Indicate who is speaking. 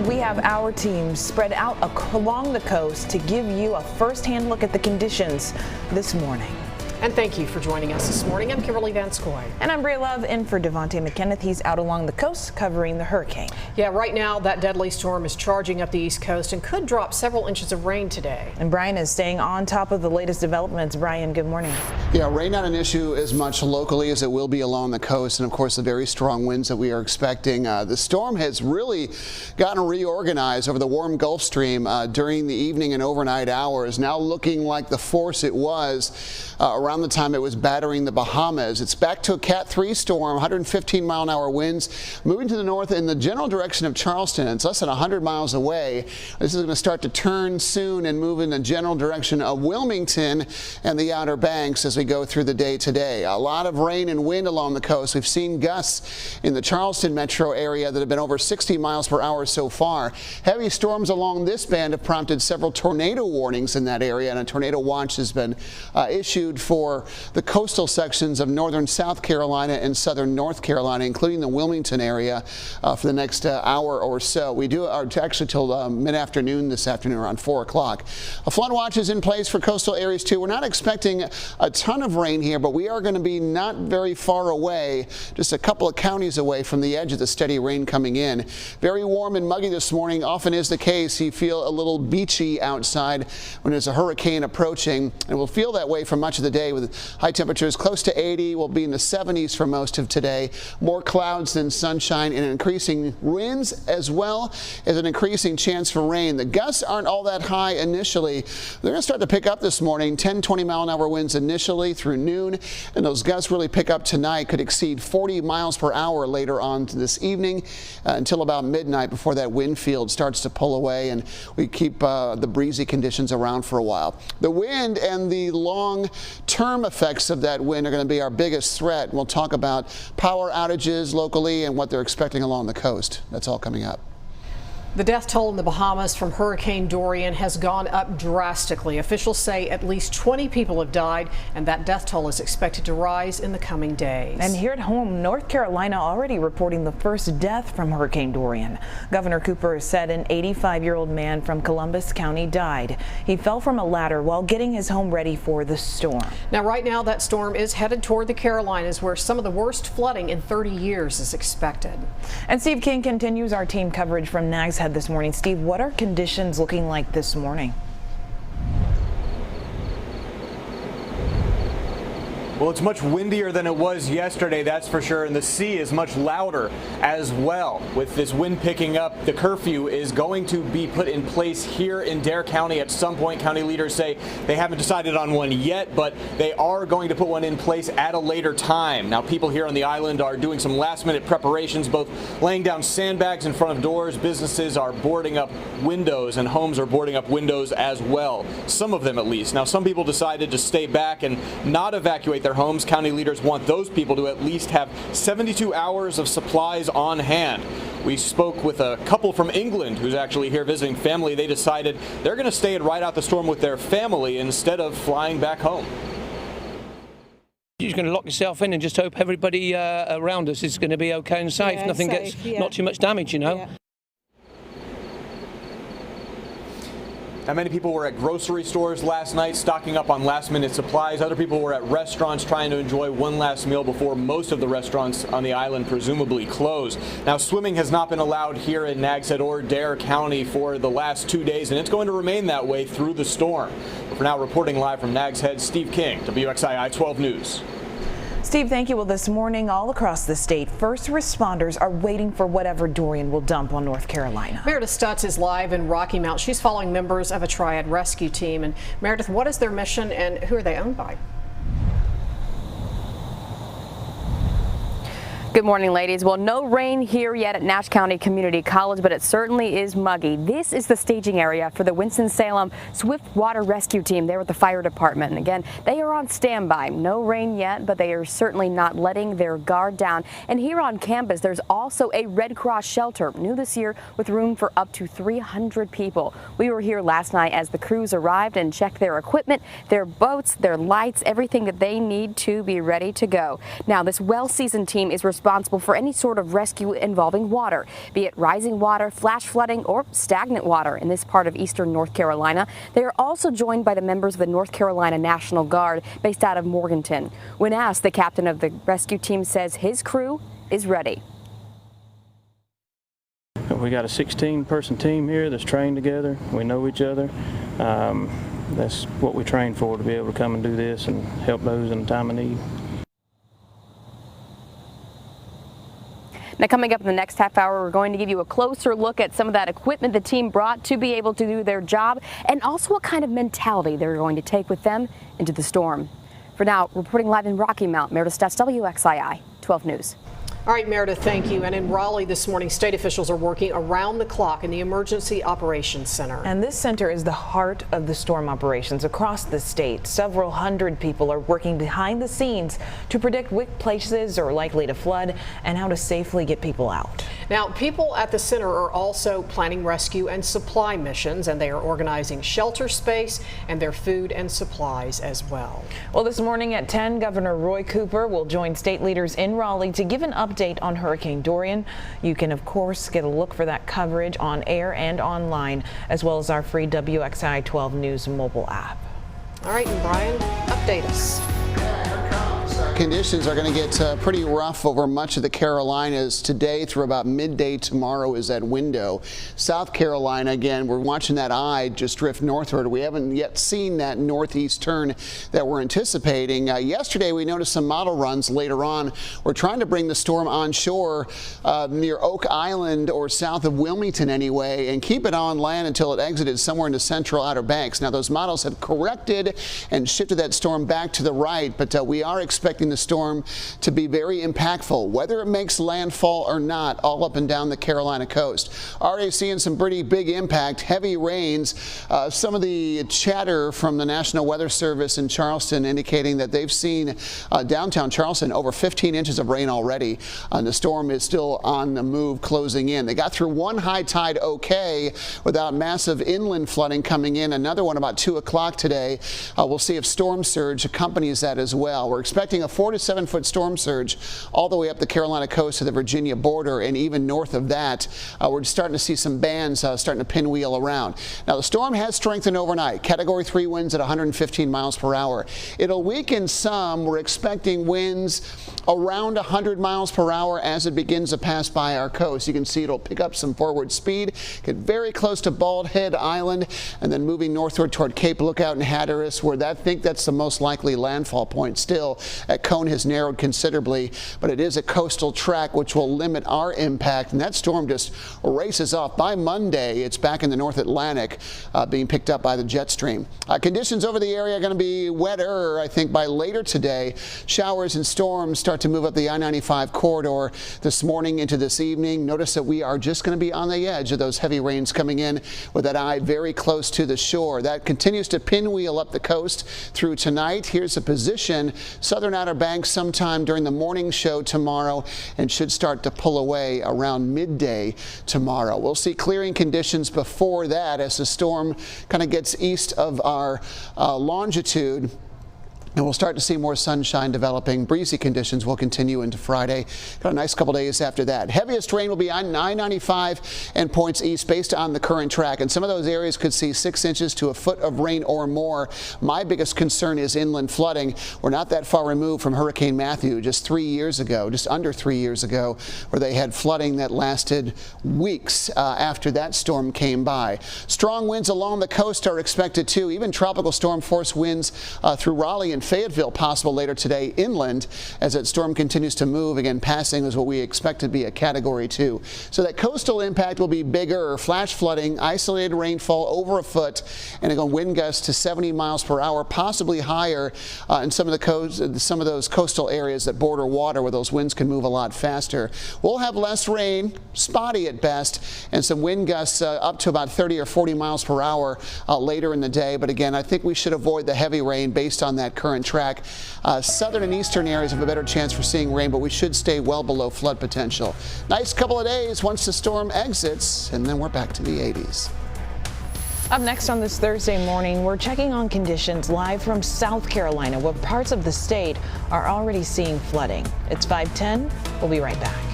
Speaker 1: We have our teams spread out along the coast to give you a first-hand look at the conditions this morning.
Speaker 2: And thank you for joining us this morning. I'm Kimberly Van Scoy.
Speaker 1: And I'm Bria Love, in for Devontae McKenneth. He's out along the coast covering the hurricane.
Speaker 2: Yeah, right now that deadly storm is charging up the East Coast and could drop several inches of rain today.
Speaker 1: And Brian is staying on top of the latest developments. Brian, good morning.
Speaker 3: Yeah, rain not an issue as much locally as it will be along the coast, and of course the very strong winds that we are expecting. The storm has really gotten reorganized over the warm Gulf Stream during the evening and overnight hours, now looking like the force it was around the time it was battering the Bahamas. It's back to a Cat 3 storm, 115-mile-an-hour winds, moving to the north in the general direction of Charleston. It's less than 100 miles away. This is going to start to turn soon and move in the general direction of Wilmington and the Outer Banks as we go through the day today. A lot of rain and wind along the coast. We've seen gusts in the Charleston metro area that have been over 60 miles per hour so far. Heavy storms along this band have prompted several tornado warnings in that area, and a tornado watch has been issued for the coastal sections of northern South Carolina and southern North Carolina, including the Wilmington area, for the next hour or so. We do actually till mid-afternoon this afternoon, around 4 o'clock. A flood watch is in place for coastal areas too. We're not expecting a ton of rain here, but we are going to be not very far away, just a couple of counties away from the edge of the steady rain coming in. Very warm and muggy this morning. Often is the case. You feel a little beachy outside when there's a hurricane approaching, and we'll feel that way for much of the day with high temperatures close to 80. We'll be in the 70s for most of today. More clouds than sunshine and increasing winds, as well as an increasing chance for rain. The gusts aren't all that high initially. They're going to start to pick up this morning. 10-20 mile an hour winds initially through noon, and those gusts really pick up tonight. Could exceed 40 miles per hour later on this evening until about midnight, before that wind field starts to pull away and we keep the breezy conditions around for a while. The wind and the long-term effects of that wind are going to be our biggest threat. We'll talk about power outages locally and what they're expecting along the coast. That's all coming up.
Speaker 2: The death toll in the Bahamas from Hurricane Dorian has gone up drastically. Officials say at least 20 people have died, and that death toll is expected to rise in the coming days.
Speaker 1: And here at home, North Carolina already reporting the first death from Hurricane Dorian. Governor Cooper said an 85-year-old man from Columbus County died. He fell from a ladder while getting his home ready for the storm.
Speaker 2: Now, right now, that storm is headed toward the Carolinas, where some of the worst flooding in 30 years is expected.
Speaker 1: And Steve King continues our team coverage from Nags Head this morning. Steve, what are conditions looking like this morning?
Speaker 4: Well, it's much windier than it was yesterday, that's for sure, and the sea is much louder as well. With this wind picking up, the curfew is going to be put in place here in Dare County at some point. County leaders say they haven't decided on one yet, but they are going to put one in place at a later time. Now, people here on the island are doing some last-minute preparations, both laying down sandbags in front of doors. Businesses are boarding up windows, and homes are boarding up windows as well, some of them at least. Now, some people decided to stay back and not evacuate their homes. County leaders want those people to at least have 72 hours of supplies on hand. We spoke with a couple from England who's actually here visiting family. They decided they're going to stay and ride out the storm with their family instead of flying back home.
Speaker 5: You're just going to lock yourself in and just hope everybody around us is going to be okay and safe.
Speaker 6: Yeah,
Speaker 5: Nothing
Speaker 6: safe,
Speaker 5: gets, not too much damage, you know.
Speaker 6: Yeah.
Speaker 4: Now, many people were at grocery stores last night stocking up on last-minute supplies. Other people were at restaurants trying to enjoy one last meal before most of the restaurants on the island presumably close. Now, swimming has not been allowed here in Nags Head or Dare County for the last 2 days, and it's going to remain that way through the storm. But for now, reporting live from Nags Head, Steve King, WXII 12 News.
Speaker 1: Steve, thank you. Well, this morning, all across the state, first responders are waiting for whatever Dorian will dump on North Carolina.
Speaker 2: Meredith Stutz is live in Rocky Mount. She's following members of a Triad rescue team. And Meredith, what is their mission and who are they owned by?
Speaker 7: Good morning, ladies. Well, no rain here yet at Nash County Community College, but it certainly is muggy. This is the staging area for the Winston-Salem Swift Water Rescue Team there with the fire department. And again, they are on standby. No rain yet, but they are certainly not letting their guard down. And here on campus, there's also a Red Cross shelter, new this year, with room for up to 300 people. We were here last night as the crews arrived and checked their equipment, their boats, their lights, everything that they need to be ready to go. Now, this well-seasoned team is responsible responsible for any sort of rescue involving water, be it rising water, flash flooding, or stagnant water in this part of eastern North Carolina. They are also joined by the members of the North Carolina National Guard based out of Morganton. When asked, the captain of the rescue team says his crew is ready.
Speaker 6: We got a 16-person team here that's trained together. We know each other. That's what we train for, to be able to come and do this and help those in a time of need.
Speaker 7: Now, coming up in the next half hour, we're going to give you a closer look at some of that equipment the team brought to be able to do their job, and also what kind of mentality they're going to take with them into the storm. For now, reporting live in Rocky Mount, Meredith Stats, WXII 12 News.
Speaker 2: All right, Meredith, thank you. And in Raleigh this morning, state officials are working around the clock in the Emergency Operations Center.
Speaker 1: And this center is the heart of the storm operations across the state. Several hundred people are working behind the scenes to predict which places are likely to flood and how to safely get people out.
Speaker 2: Now, people at the center are also planning rescue and supply missions, and they are organizing shelter space and their food and supplies as well.
Speaker 1: Well, this morning at 10, Governor Roy Cooper will join state leaders in Raleigh to give an update on Hurricane Dorian. You can, of course, get a look for that coverage on air and online, as well as our free WXII 12 News mobile app.
Speaker 2: All right, and Brian, update us.
Speaker 3: Conditions are going to get pretty rough over much of the Carolinas today through about midday tomorrow is that window. South Carolina, again, we're watching that eye just drift northward. We haven't yet seen that northeast turn that we're anticipating. Yesterday, we noticed some model runs later on. We're trying to bring the storm onshore near Oak Island or south of Wilmington anyway, and keep it on land until it exited somewhere into central Outer Banks. Now, those models have corrected and shifted that storm back to the right, but we are expecting the storm to be very impactful, whether it makes landfall or not, all up and down the Carolina coast. Already seeing some pretty big impact, heavy rains. Some of the chatter from the National Weather Service in Charleston indicating that they've seen downtown Charleston over 15 inches of rain already. The storm is still on the move, closing in. They got through one high tide okay without massive inland flooding coming in. Another one about 2 o'clock today. We'll see if storm surge accompanies that as well. We're expecting a 4 to 7 foot storm surge all the way up the Carolina coast to the Virginia border, and even north of that, we're starting to see some bands starting to pinwheel around. Now, the storm has strengthened overnight. Category 3 winds at 115 miles per hour. It'll weaken some. We're expecting winds around 100 miles per hour as it begins to pass by our coast. You can see it'll pick up some forward speed, get very close to Bald Head Island, and then moving northward toward Cape Lookout and Hatteras, where I think that's the most likely landfall point still. At Cone has narrowed considerably, but it is a coastal track which will limit our impact, and that storm just races off. By Monday, it's back in the North Atlantic, being picked up by the jet stream. Conditions over the area are going to be wetter, I think, by later today. Showers and storms start to move up the I-95 corridor this morning into this evening. Notice that we are just going to be on the edge of those heavy rains coming in with that eye very close to the shore. That continues to pinwheel up the coast through tonight. Here's a position, southern Outer Banks sometime during the morning show tomorrow, and should start to pull away around midday tomorrow. We'll see clearing conditions before that as the storm kind of gets east of our longitude. And we'll start to see more sunshine developing. Breezy conditions will continue into Friday. Got a nice couple days after that. Heaviest rain will be on I-95 and points east based on the current track. And some of those areas could see 6 inches to a foot of rain or more. My biggest concern is inland flooding. We're not that far removed from Hurricane Matthew just 3 years ago, just under 3 years ago, where they had flooding that lasted weeks after that storm came by. Strong winds along the coast are expected too. Even tropical storm force winds through Raleigh and Fayetteville possible later today inland as that storm continues to move. Again, passing is what we expect to be a Category 2. So that coastal impact will be bigger. Flash flooding, isolated rainfall over a foot, and again, wind gusts to 70 miles per hour, possibly higher in some of those coastal areas that border water where those winds can move a lot faster. We'll have less rain, spotty at best, and some wind gusts up to about 30 or 40 miles per hour later in the day. But again, I think we should avoid the heavy rain based on that current track. Southern and eastern areas have a better chance for seeing rain, but we should stay well below flood potential. Nice couple of days once the storm exits, and then we're back to the 80s.
Speaker 1: Up next on this Thursday morning, we're checking on conditions live from South Carolina, where parts of the state are already seeing flooding. It's 5:10. We'll be right back.